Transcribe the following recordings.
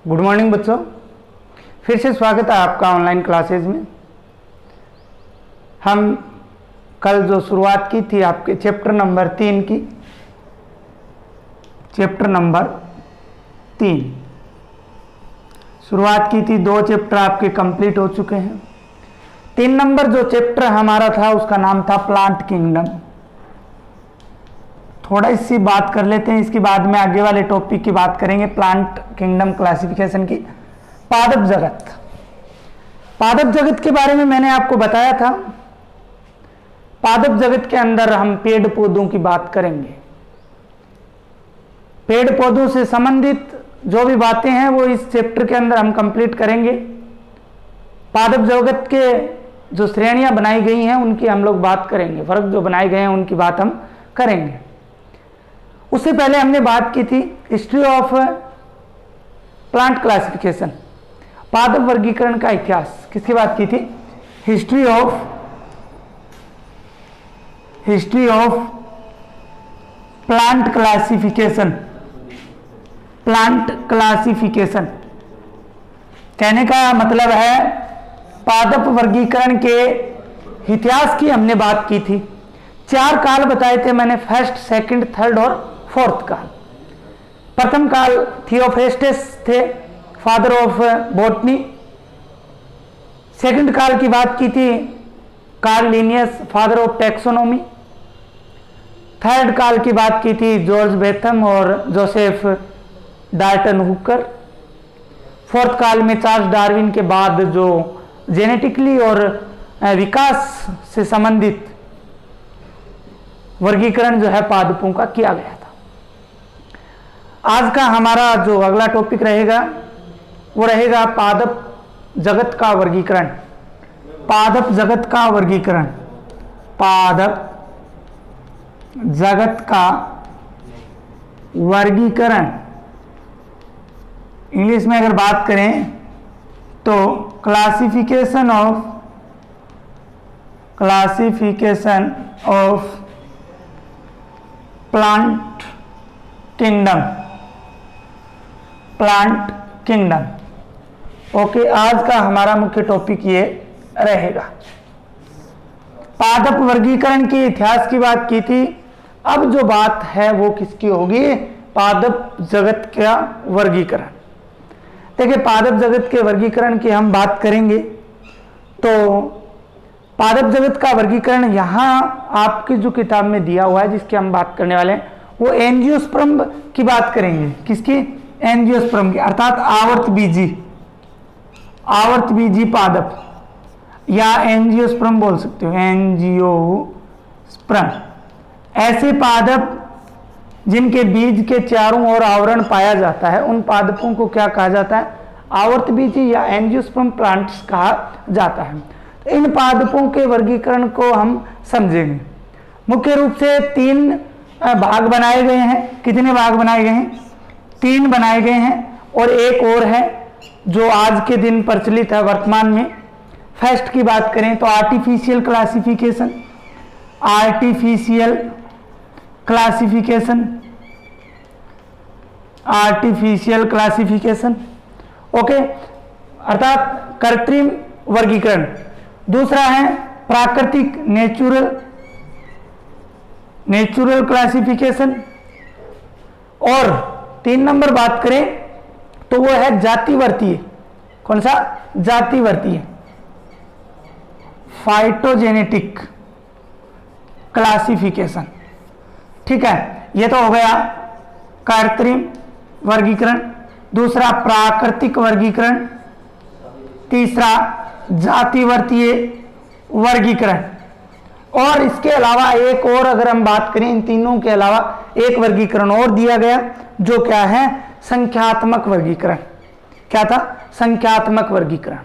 Good morning बच्चों, फिर से स्वागत है आपका ऑनलाइन क्लासेज में। हम कल जो शुरुआत की थी आपके चैप्टर नंबर 3 की, चैप्टर नंबर 3 शुरुआत की थी। 2 चैप्टर आपके कंप्लीट हो चुके हैं। 3 नंबर जो चैप्टर हमारा था उसका नाम था प्लांट किंगडम। थोड़ा इससे बात कर लेते हैं, इसके बाद में आगे वाले टॉपिक की बात करेंगे। प्लांट किंगडम क्लासिफिकेशन की। पादप जगत, पादप जगत के बारे में मैंने आपको बताया था। पादप जगत के अंदर हम पेड़ पौधों की बात करेंगे। पेड़ पौधों से संबंधित जो भी बातें हैं वो इस चैप्टर के अंदर हम कंप्लीट करेंगे। पादप जगत के जो श्रेणियां बनाई गई हैं उनकी हम लोग बात करेंगे, वर्ग जो बनाए गए हैं उनकी बात हम करेंगे। उससे पहले हमने बात की थी हिस्ट्री ऑफ प्लांट क्लासिफिकेशन, पादप वर्गीकरण का इतिहास। किसकी बात की थी? History of plant classification. Plant classification कहने का मतलब है पादप वर्गीकरण के इतिहास की हमने बात की थी। 4 काल बताए थे मैंने, फर्स्ट, सेकंड, थर्ड और फोर्थ काल। प्रथम काल थियोफ्रेस्टस थे, फादर ऑफ बॉटनी। सेकंड काल की बात की थी Karl Linnaeus, father of taxonomy. Third काल की बात की थी जॉर्ज बेथम और जोसेफ डाल्टन हुकर। फोर्थ काल में चार्ल्स डार्विन के बाद जो जेनेटिकली और विकास से संबंधित वर्गीकरण जो है पादपों का किया गया था। आज का हमारा जो अगला टॉपिक रहेगा वो रहेगा पादप जगत का वर्गीकरण। पादप जगत का वर्गीकरण, पादप जगत का वर्गीकरण। इंग्लिश में अगर बात करें तो classification of plant kingdom. Plant kingdom, okay. आज का हमारा मुख्य टॉपिक ये रहेगा। पादप वर्गीकरण के इतिहास की बात की थी। अब जो बात है वो किसकी होगी? पादप जगत का वर्गीकरण। देखिए, पादप जगत के वर्गीकरण की हम बात करेंगे तो पादप जगत का वर्गीकरण यहां आपकी जो किताब में दिया हुआ है जिसकी हम बात करने वाले हैं वो एंजियोस्पर्म की बात करेंगे। किसकी? एंजियोस्पर्म की, अर्थात आवर्त बीजी पादप या एंजियोस्पर्म बोल सकते हो। एंजियोस्पर्म ऐसे पादप जिनके बीज के चारों ओर आवरण पाया जाता है, उन पादपों को क्या कहा जाता है? आवर्त बीजी या एंजियोस्पर्म प्लांट्स कहा जाता है। तो इन पादपों के वर्गीकरण को हम समझेंगे। मुख्य रूप से 3 भाग बनाए गए हैं। कितने भाग बनाए गए हैं? 3 बनाए गए हैं और एक और है जो आज के दिन प्रचलित है वर्तमान में। फर्स्ट की बात करें तो आर्टिफिशियल क्लासिफिकेशन, ओके, अर्थात कृत्रिम वर्गीकरण। दूसरा है प्राकृतिक नेचुरल क्लासिफिकेशन। और 3 नंबर बात करें तो वो है जातिवर्तीय। कौन सा? जातिवर्तीय, फाइटोजेनेटिक क्लासिफिकेशन। ठीक है, ये तो हो गया कृत्रिम वर्गीकरण। दूसरा प्राकृतिक वर्गीकरण, तीसरा जातिवर्तीय वर्गीकरण। और इसके अलावा एक और अगर हम बात करें, इन तीनों के अलावा एक वर्गीकरण और दिया गया जो क्या है? संख्यात्मक वर्गीकरण। क्या था? संख्यात्मक वर्गीकरण।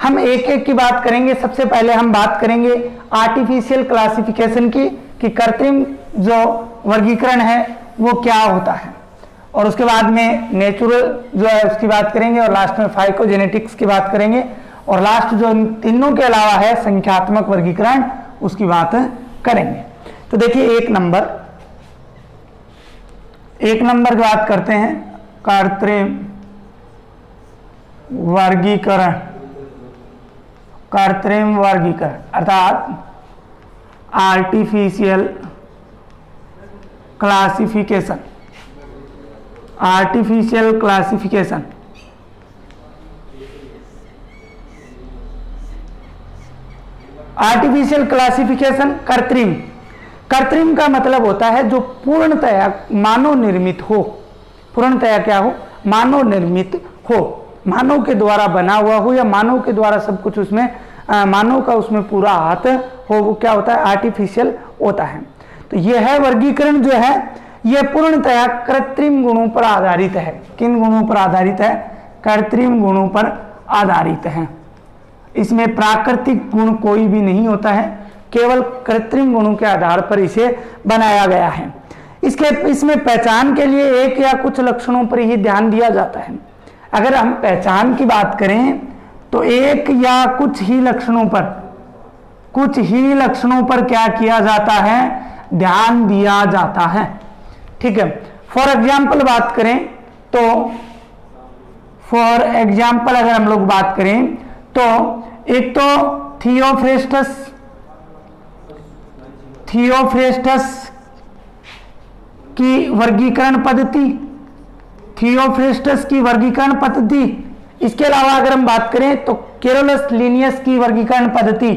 हम एक एक की बात करेंगे। सबसे पहले हम बात करेंगे आर्टिफिशियल क्लासिफिकेशन की, कि कृत्रिम जो वर्गीकरण है वो क्या होता है, और उसके बाद में नेचुरल जो है उसकी बात करेंगे, और लास्ट में फाइकोजेनेटिक्स की बात करेंगे, और लास्ट जो इन तीनों के अलावा है संख्यात्मक वर्गीकरण, उसकी बात करेंगे। तो देखिए, 1 नंबर की बात करते हैं। कृत्रिम वर्गीकरण, कृत्रिम वर्गीकरण अर्थात artificial classification, artificial classification. Artificial classification कृत्रिम, कृत्रिम का मतलब होता है जो पूर्णतया मानव निर्मित हो, पूर्णतया क्या हो, मानव निर्मित हो, मानव के द्वारा बना हुआ हो या मानव के द्वारा सब कुछ उसमें मानव का उसमें पूरा हाथ हो, वो क्या होता है, आर्टिफिशियल होता है। तो यह है वर्गीकरण जो है यह पूर्णतया कृत्रिम गुणों पर आधारित है। किन गुणों पर आधारित है, कृत्रिम गुणों पर आधारित है। इसमें प्राकृतिक गुण कोई भी नहीं होता है, केवल कृत्रिम गुणों के आधार पर इसे बनाया गया है। इसमें पहचान के लिए एक या कुछ लक्षणों पर ही ध्यान दिया जाता है। अगर हम पहचान की बात करें तो एक या कुछ ही लक्षणों पर क्या किया जाता है, ध्यान दिया जाता है। ठीक है, फॉर एग्जाम्पल बात करें तो, फॉर एग्जाम्पल अगर हम लोग बात करें तो एक तो थियोफ्रेस्टस की वर्गीकरण पद्धति, थियोफ्रेस्टस की वर्गीकरण पद्धति। इसके अलावा अगर हम बात करें तो केरोलस लीनियस की वर्गीकरण पद्धति,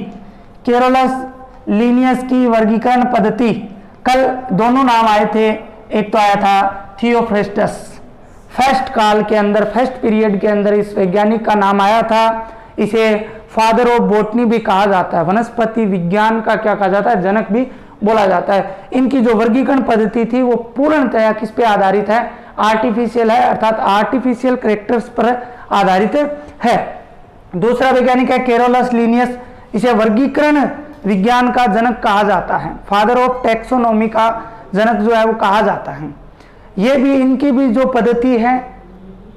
केरोलस लीनियस की वर्गीकरण पद्धति। कल दोनों नाम आए थे, एक तो आया था थियोफ्रेस्टस, फर्स्ट काल के अंदर, फर्स्ट पीरियड के अंदर इस वैज्ञानिक का नाम आया था। इसे फादर ऑफ बॉटनी भी कहा जाता है, वनस्पति विज्ञान का क्या कहा जाता है, जनक भी बोला जाता है। इनकी जो वर्गीकरण पद्धति थी वो पूर्णतया किस पे आधारित है, आर्टिफिशियल है, अर्थात आर्टिफिशियल कैरेक्टर्स पर आधारित है। दूसरा वैज्ञानिक है केरोलस लीनियस, इसे वर्गीकरण विज्ञान का जनक कहा जाता है, फादर ऑफ टैक्सोनॉमी का जनक जो है वो कहा जाता है। ये भी इनकी भी जो पद्धति है,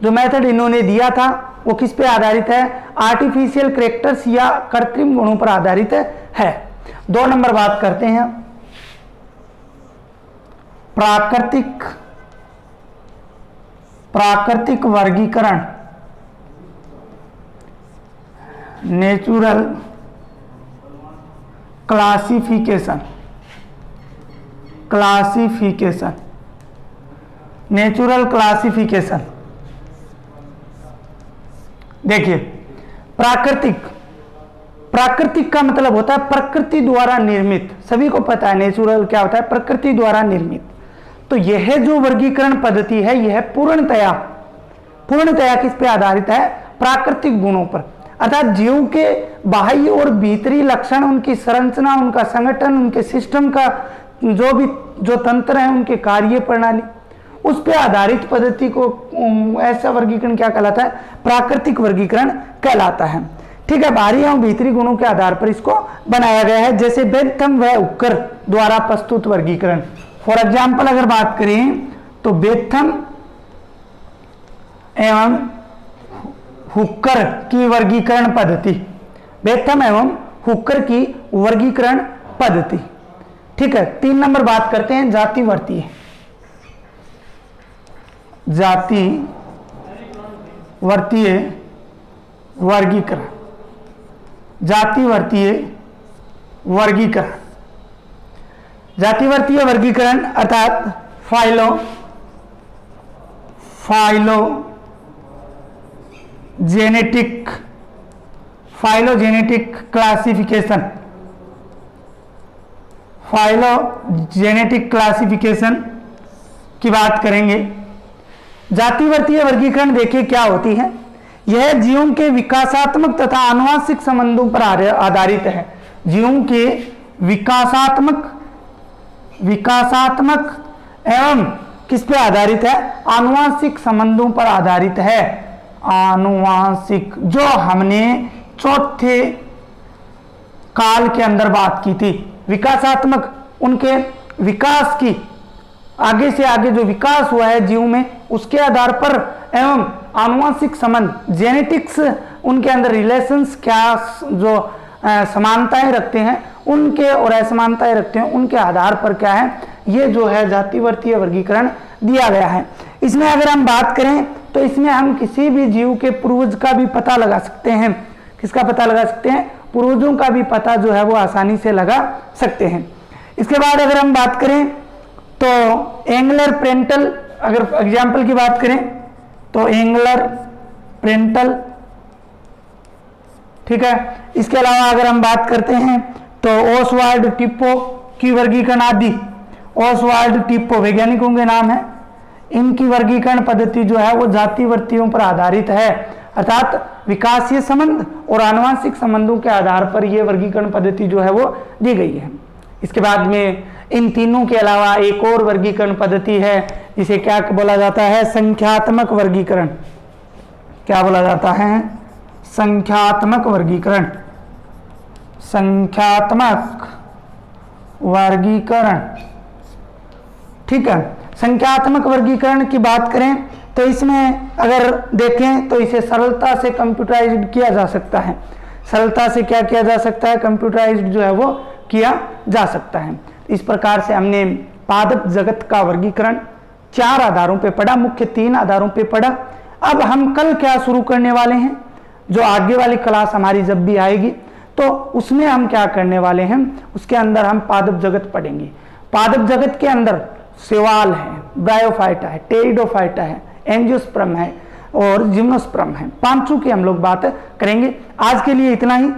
जो मेथड इन्होंने दिया था वो किस पे आधारित है, आर्टिफिशियल कैरेक्टर्स या कृत्रिम गुणों पर आधारित है। 2 नंबर बात करते हैं प्राकृतिक वर्गीकरण, नेचुरल क्लासिफिकेशन, नेचुरल क्लासिफिकेशन। देखिए प्राकृतिक का मतलब होता है प्रकृति द्वारा निर्मित, सभी को पता है नेचुरल क्या होता है, प्रकृति द्वारा निर्मित। तो यह जो वर्गीकरण पद्धति है यह पूर्णतया किस पे आधारित है, प्राकृतिक गुणों पर, अर्थात जीव के बाह्य और भीतरी लक्षण, उनकी संरचना, उनका संगठन, उनके सिस्टम का जो तंत्र है, उनके कार्य प्रणाली, उस पे आधारित पद्धति को ऐसा वर्गीकरण क्या कहलाता है, प्राकृतिक वर्गीकरण कहलाता है। ठीक है, बाहरी एवं भीतरी गुणों के आधार पर इसको बनाया गया है, जैसे बेंथम व हुक्कर द्वारा प्रस्तुत वर्गीकरण। फॉर एग्जाम्पल अगर बात करें तो बेंथम एवं हुक्कर की वर्गीकरण पद्धति, बेंथम एवं हुक्कर की वर्गीकरण पद्धति। ठीक है, 3 नंबर बात करते हैं जातिवर्तीय वर्गीकरण, जातिवर्तीय वर्गीकरण अर्थात फाइलोजेनेटिक क्लासिफिकेशन की बात करेंगे। जातिवर्तीय वर्गीकरण देखिए क्या होती है, यह जीवों के विकासात्मक तथा आनुवंशिक संबंधों पर आधारित है। जीवों के विकासात्मक एवं किस पे आधारित है, आनुवंशिक संबंधों पर आधारित है। आनुवंशिक जो हमने चौथे काल के अंदर बात की थी, विकासात्मक, उनके विकास की, आगे से आगे जो विकास हुआ है जीव में उसके आधार पर, एवं आनुवंशिक संबंध, जेनेटिक्स, उनके अंदर रिलेशंस क्या जो समानताएं रखते हैं उनके और असमानताएं रखते हैं, उनके आधार पर क्या है, ये जो है जातिवर्तीय वर्गीकरण दिया गया है। इसमें अगर हम बात करें तो इसमें हम किसी भी जीव के पूर्वज का भी पता लगा सकते हैं। किसका पता लगा सकते हैं? पूर्वजों का भी पता जो है वो आसानी से लगा सकते हैं। इसके बाद अगर हम बात करें तो एंगुलर पेरेंटल, अगर एग्जाम्पल की बात करें तो एंगुलर पेरेंटल, ठीक है। इसके अलावा अगर हम बात करते हैं तो ओसवाल्ड टिप्पो की वर्गीकरण आदि, ओसवाल्ड टिप्पो वैज्ञानिकों के नाम है। इनकी वर्गीकरण पद्धति जो है वो जातिवर्तियों पर आधारित है, अर्थात विकासीय संबंध और आनुवंशिक संबंधों के आधार पर यह वर्गीकरण पद्धति जो है वो दी गई है। इसके बाद में इन तीनों के अलावा एक और वर्गीकरण पद्धति है जिसे क्या बोला जाता है? संख्यात्मक वर्गीकरण। क्या बोला जाता है? संख्यात्मक वर्गीकरण। संख्यात्मक वर्गीकरण, ठीक है। संख्यात्मक वर्गीकरण की बात करें तो इसमें अगर देखें तो इसे सरलता से कंप्यूटराइज्ड किया जा सकता है। सरलता से क्या किया जा सकता है? कंप्यूटराइज्ड जो है वो किया जा सकता है। इस प्रकार से हमने पादप जगत का वर्गीकरण 4 आधारों पे पढ़ा, मुख्य 3 आधारों पे पढ़ा। अब हम कल क्या शुरू करने वाले हैं? जो आगे वाली क्लास हमारी जब भी आएगी तो उसमें हम क्या करने वाले हैं? उसके अंदर हम पादप जगत पढ़ेंगे। पादप जगत के अंदर शैवाल है, ब्रायोफाइटा है, टेरिडोफाइटा है, एंजियोस्पर्म है और जिम्नोस्पर्म है। 5 की हम लोग बात करेंगे। आज के लिए इतना ही।